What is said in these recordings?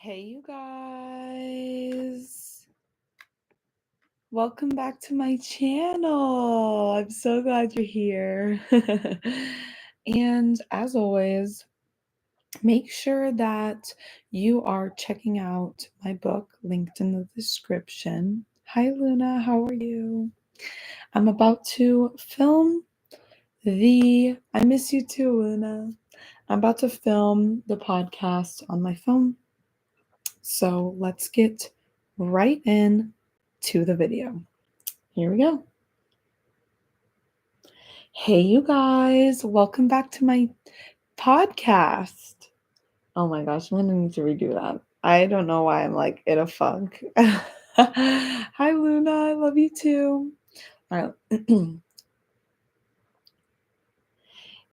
Hey, you guys. Welcome back to my channel. I'm so glad you're here. And as always, make sure that you are checking out my book linked in the description. Hi, Luna. How are you? I'm about to film I miss you too, Luna. I'm about to film the podcast on my phone. So let's get right in to the video. Here we go. Hey, you guys, welcome back to my podcast. Oh my gosh, I'm gonna need to redo that. I don't know why I'm like in a funk. Hi, Luna, I love you too. All right.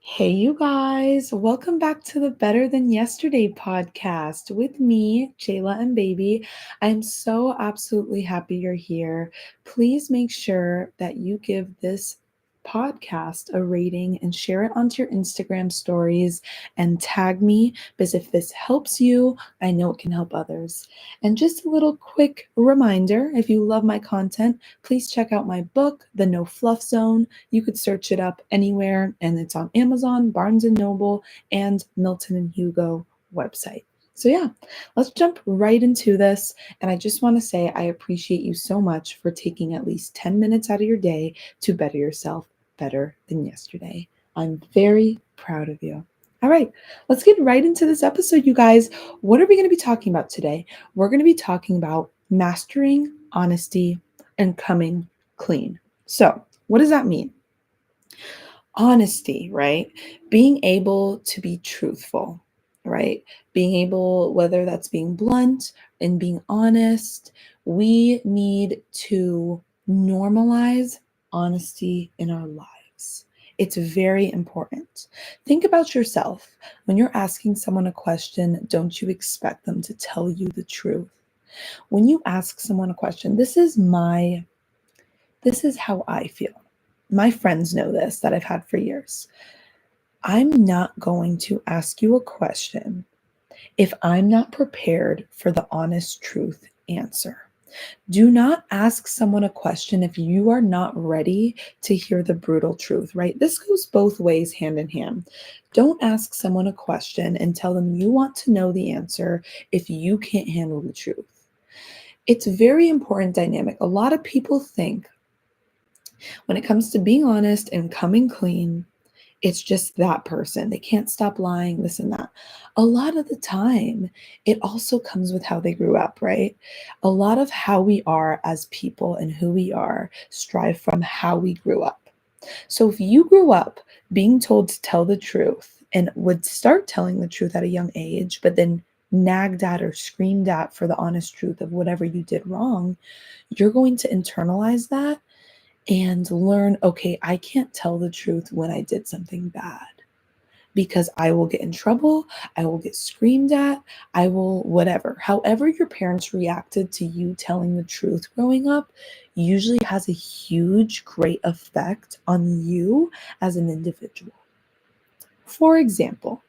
Hey, you guys, welcome back to the Better Than Yesterday podcast with me, Jayla and Baby. I'm so absolutely happy you're here. Please make sure that you give this podcast a rating and share it onto your Instagram stories and tag me because if this helps you, I know it can help others. And just a little quick reminder, if you love my content, please check out my book, The No Fluff Zone. You could search it up anywhere, and it's on Amazon, Barnes & Noble, and Milton & Hugo website. So yeah, let's jump right into this. And I just want to say I appreciate you so much for taking at least 10 minutes out of your day to better yourself better than yesterday. I'm very proud of you. All right, let's get right into this episode, you guys. What are we going to be talking about today? We're going to be talking about mastering honesty and coming clean. So, what does that mean? Honesty, right? Being able to be truthful, right? Being able, whether that's being blunt and being honest, we need to normalize honesty in our lives. It's very important. Think about yourself. When you're asking someone a question, don't you expect them to tell you the truth? When you ask someone a question, this is how I feel. My friends know this that I've had for years. I'm not going to ask you a question if I'm not prepared for the honest truth answer. Do not ask someone a question if you are not ready to hear the brutal truth, right? This goes both ways, hand in hand. Don't ask someone a question and tell them you want to know the answer if you can't handle the truth. It's a very important dynamic. A lot of people think when it comes to being honest and coming clean, it's just that person. They can't stop lying, this and that. A lot of the time, it also comes with how they grew up, right? A lot of how we are as people and who we are strive from how we grew up. So if you grew up being told to tell the truth and would start telling the truth at a young age, but then nagged at or screamed at for the honest truth of whatever you did wrong, you're going to internalize that and learn, okay, I can't tell the truth when I did something bad because I will get in trouble, I will get screamed at, I will whatever. However, your parents reacted to you telling the truth growing up usually has a huge, great effect on you as an individual. For example,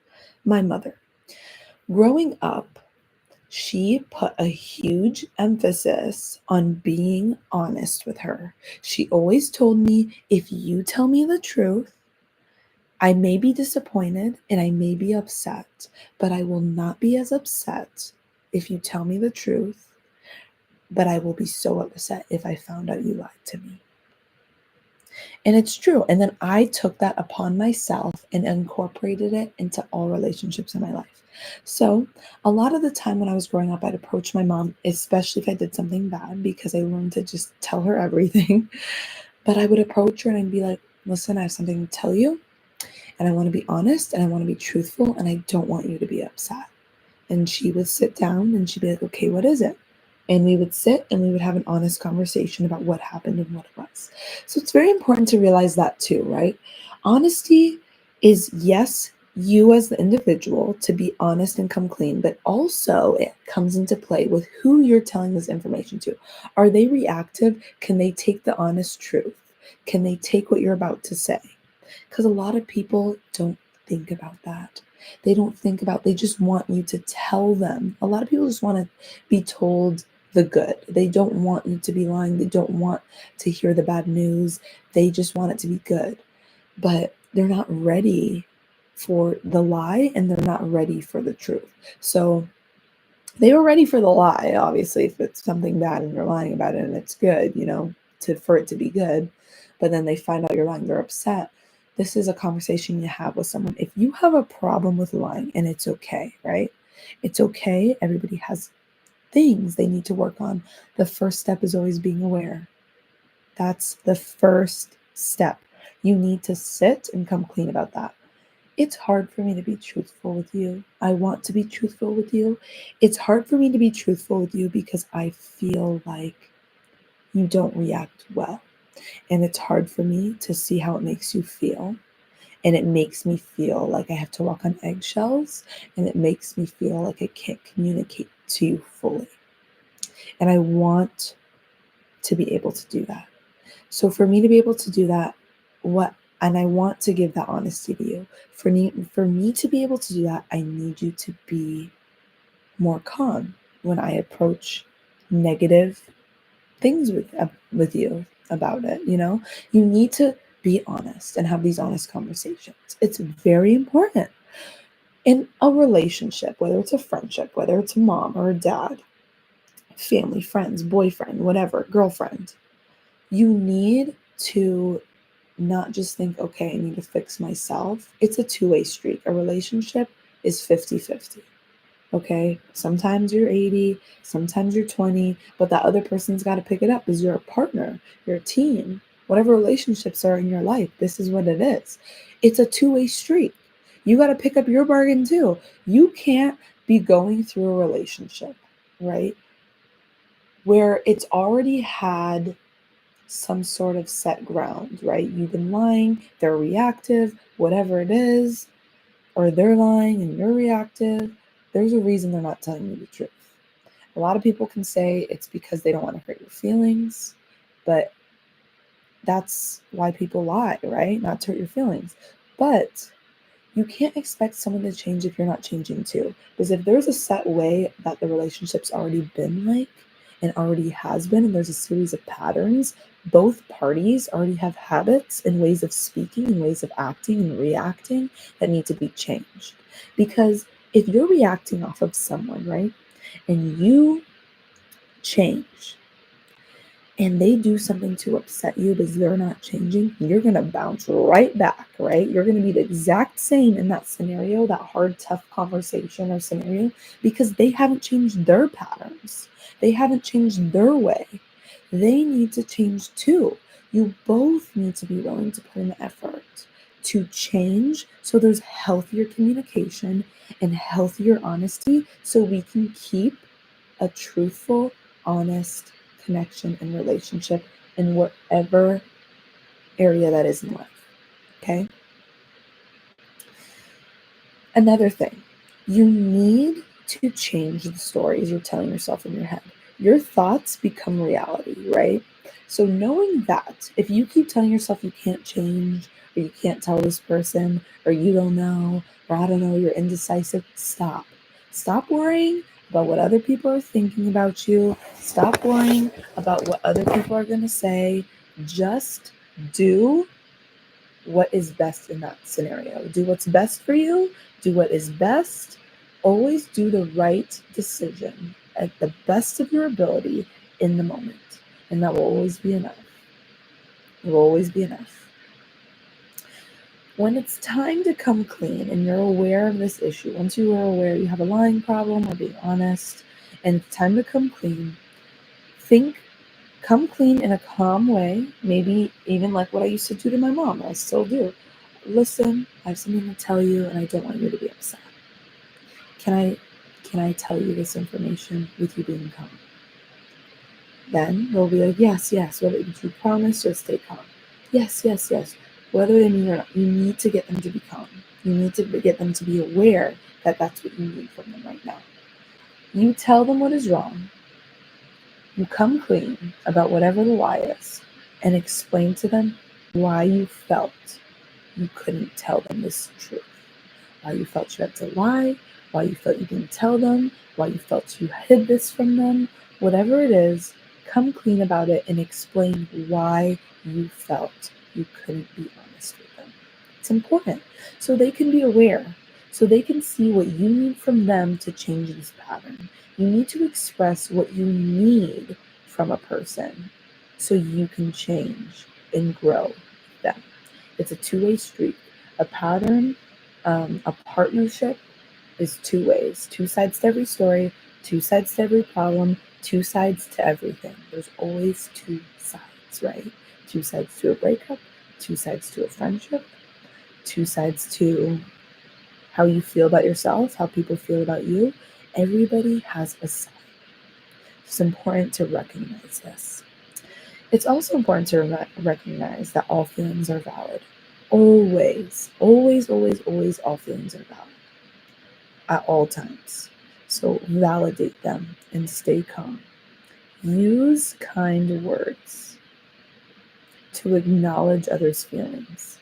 my mother, growing up, she put a huge emphasis on being honest with her. She always told me, if you tell me the truth, I may be disappointed and I may be upset, but I will not be as upset if you tell me the truth, but I will be so upset if I found out you lied to me. And it's true. And then I took that upon myself and incorporated it into all relationships in my life. So a lot of the time when I was growing up, I'd approach my mom, especially if I did something bad, because I learned to just tell her everything. But I would approach her and I'd be like, listen, I have something to tell you. And I want to be honest and I want to be truthful. And I don't want you to be upset. And she would sit down and she'd be like, okay, what is it? And we would sit and we would have an honest conversation about what happened and what it was. So it's very important to realize that too, right? Honesty is, yes, you as the individual to be honest and come clean, but also it comes into play with who you're telling this information to. Are they reactive? Can they take the honest truth? Can they take what you're about to say? Because a lot of people don't think about that. They don't think about, they just want you to tell them. A lot of people just want to be told the good. They don't want you to be lying. They don't want to hear the bad news. They just want it to be good. But they're not ready for the lie, and they're not ready for the truth. So they were ready for the lie, obviously, if it's something bad and you're lying about it and it's good, for it to be good. But then they find out you're lying, they're upset. This is a conversation you have with someone. If you have a problem with lying, and it's okay, right? It's okay. Everybody has things they need to work on. The first step is always being aware. That's the first step. You need to sit and come clean about that. It's hard for me to be truthful with you. I want to be truthful with you. It's hard for me to be truthful with you because I feel like you don't react well. And it's hard for me to see how it makes you feel. And it makes me feel like I have to walk on eggshells. And it makes me feel like I can't communicate to you fully. And I want to be able to do that. So for me to be able to do that, and I want to give that honesty to you. For me to be able to do that, I need you to be more calm when I approach negative things with you about it. You need to be honest and have these honest conversations. It's very important in a relationship, whether it's a friendship, whether it's a mom or a dad, family, friends, boyfriend, whatever, girlfriend. You need to not just think, okay, I need to fix myself. It's a two-way street. A relationship is 50-50. Okay? Sometimes you're 80, sometimes you're 20, but that other person's got to pick it up because you're a partner, you're a team. Whatever relationships are in your life, this is what it is. It's a two-way street. You got to pick up your bargain too. You can't be going through a relationship, right, where it's already had some sort of set ground, right? You've been lying, they're reactive, whatever it is, or they're lying and you're reactive. There's a reason they're not telling you the truth. A lot of people can say it's because they don't want to hurt your feelings, but that's why people lie, right? Not to hurt your feelings. But you can't expect someone to change if you're not changing too. Because if there's a set way that the relationship's already been like, and already has been, and there's a series of patterns, both parties already have habits and ways of speaking and ways of acting and reacting that need to be changed. Because if you're reacting off of someone, right, and you change, and they do something to upset you because they're not changing, you're going to bounce right back, right? You're going to be the exact same in that scenario, that hard, tough conversation or scenario, because they haven't changed their patterns. They haven't changed their way. They need to change too. You both need to be willing to put in the effort to change so there's healthier communication and healthier honesty so we can keep a truthful, honest connection and relationship in whatever area that is in life. Okay? Another thing, you need to change the stories you're telling yourself in your head. Your thoughts become reality, right? So knowing that if you keep telling yourself you can't change, or you can't tell this person, or you don't know, or I don't know, you're indecisive, stop. Stop worrying about what other people are thinking about you. Stop worrying about what other people are going to say. Just do what is best in that scenario. Do what's best for you. Do what is best. Always do the right decision at the best of your ability in the moment. And that will always be enough. It will always be enough. When it's time to come clean and you're aware of this issue, once you are aware you have a lying problem or being honest, and it's time to come clean, come clean in a calm way, maybe even like what I used to do to my mom, I still do. Listen, I have something to tell you and I don't want you to be upset. Can I tell you this information with you being calm? Then they'll be like, yes, whether you promise, just stay calm. Yes. Whether they mean or not, you need to get them to be calm. You need to get them to be aware that that's what you need from them right now. You tell them what is wrong. You come clean about whatever the lie is and explain to them why you felt you couldn't tell them this truth. why you felt you had to lie, why you felt you didn't tell them, why you felt you hid this from them, whatever it is, come clean about it and explain why you felt you couldn't be honest with them. It's important so they can be aware, so they can see what you need from them to change this pattern. You need to express what you need from a person so you can change and grow them. It's a two-way street. A pattern, a partnership is two ways, two sides to every story, two sides to every problem, two sides to everything. There's always two sides, right? Two sides to a breakup, two sides to a friendship, two sides to how you feel about yourself, how people feel about you. Everybody has a side. It's important to recognize this. It's also important to recognize that all feelings are valid. Always, always, always, always, all feelings are valid at all times. So validate them and stay calm. Use kind words to acknowledge others' feelings.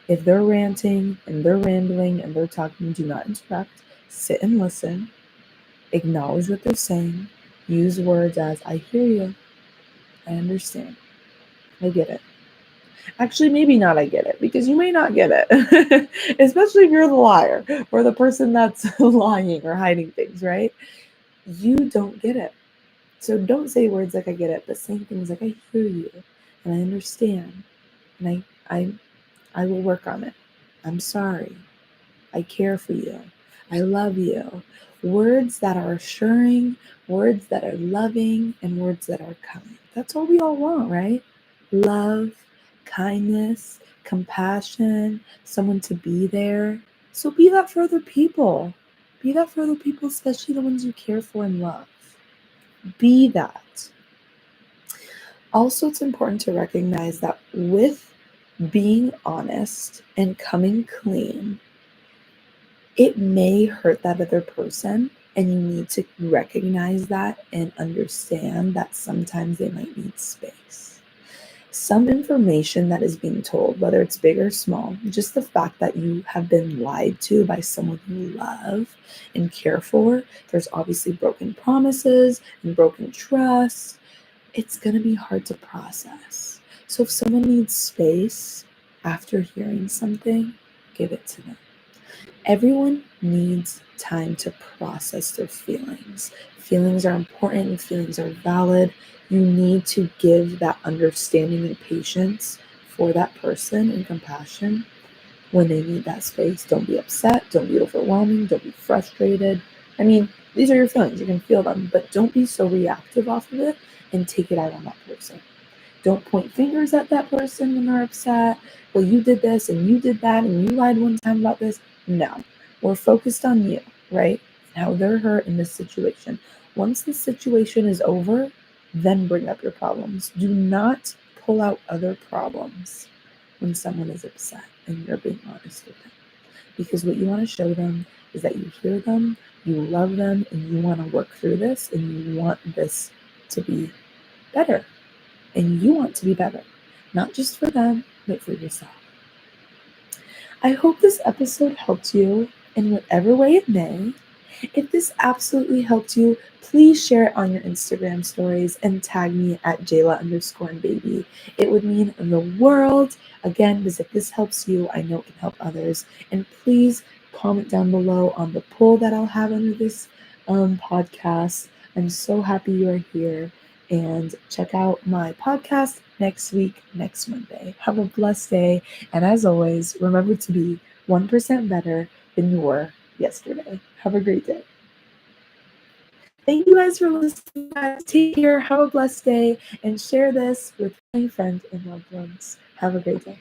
If they're ranting and they're rambling and they're talking, do not interrupt. Sit and listen. Acknowledge what they're saying. Use words as, I hear you. I understand. I get it. Actually, maybe not I get it, because you may not get it, especially if you're the liar or the person that's lying or hiding things, right? You don't get it. So don't say words like I get it, but say things like I hear you and I understand and I will work on it. I'm sorry. I care for you. I love you. Words that are assuring, words that are loving, and words that are kind. That's all we all want, right? Love, kindness, compassion, someone to be there. So be that for other people. Be that for other people, especially the ones you care for and love. Be that. Also, it's important to recognize that with being honest and coming clean, it may hurt that other person, and you need to recognize that and understand that sometimes they might need space. Some information that is being told, whether it's big or small, just the fact that you have been lied to by someone you love and care for, there's obviously broken promises and broken trust. It's going to be hard to process. So if someone needs space after hearing something, give it to them. Everyone needs time to process their feelings. Feelings are important and feelings are valid. You need to give that understanding and patience for that person and compassion when they need that space. Don't be upset. Don't be overwhelming. Don't be frustrated. I mean, these are your feelings. You can feel them, but don't be so reactive off of it and take it out on that person. Don't point fingers at that person when they're upset. Well, you did this and you did that and you lied one time about this. No, we're focused on you, right? How they're hurt in this situation. Once the situation is over, then bring up your problems. Do not pull out other problems when someone is upset and you're being honest with them. Because what you want to show them is that you hear them, you love them, and you want to work through this and you want this to be better. And you want to be better, not just for them, but for yourself. I hope this episode helped you in whatever way it may. If this absolutely helped you, please share it on your Instagram stories and tag me at Jayla_baby. It would mean the world. Again, because if this helps you, I know it can help others. And please comment down below on the poll that I'll have under this podcast. I'm so happy you are here. And check out my podcast next week, next Monday. Have a blessed day. And as always, remember to be 1% better than you were yesterday. Have a great day. Thank you guys for listening. Guys. Take care. Have a blessed day. And share this with my friends and loved ones. Have a great day.